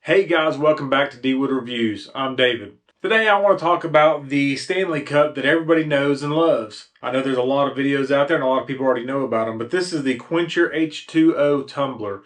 Hey guys, welcome back to Dwood Reviews. I'm David. Today I want to talk about the Stanley Cup that everybody knows and loves. I know there's a lot of videos out there and a lot of people already know about them, but this is the Quencher H2O Tumbler.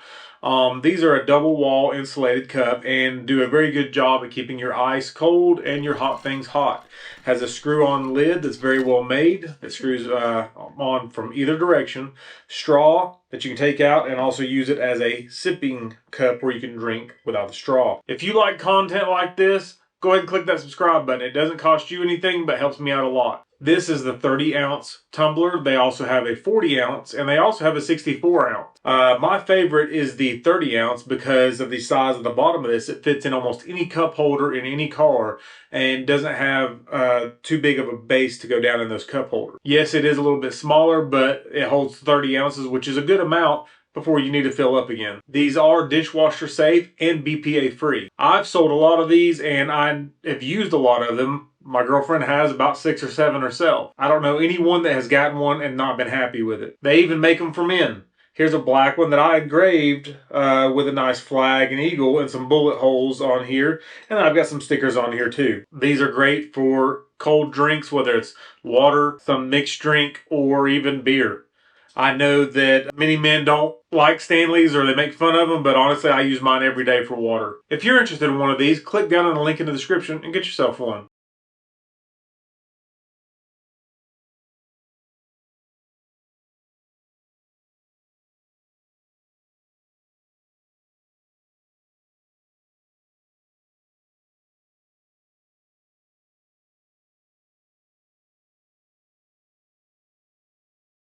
These are a double wall insulated cup and do a very good job at keeping your ice cold and your hot things hot. Has a screw-on lid that's very well made. It screws on from either direction. Straw that you can take out and also use it as a sipping cup where you can drink without the straw. If you like content like this, go ahead and click that subscribe button. It doesn't cost you anything, but helps me out a lot. This is the 30-ounce tumbler. They also have a 40-ounce, and they also have a 64-ounce. My favorite is the 30-ounce because of the size of the bottom of this. It fits in almost any cup holder in any car and doesn't have too big of a base to go down in those cup holders. Yes, it is a little bit smaller, but it holds 30 ounces, which is a good amount before you need to fill up again. These are dishwasher safe and BPA free. I've sold a lot of these and I have used a lot of them. My girlfriend has about 6 or 7 herself. I don't know anyone that has gotten one and not been happy with it. They even make them for men. Here's a black one that I engraved with a nice flag and eagle and some bullet holes on here. And I've got some stickers on here too. These are great for cold drinks, whether it's water, some mixed drink, or even beer. I know that many men don't like Stanleys or they make fun of them, but honestly, I use mine every day for water. If you're interested in one of these, click down on the link in the description and get yourself one.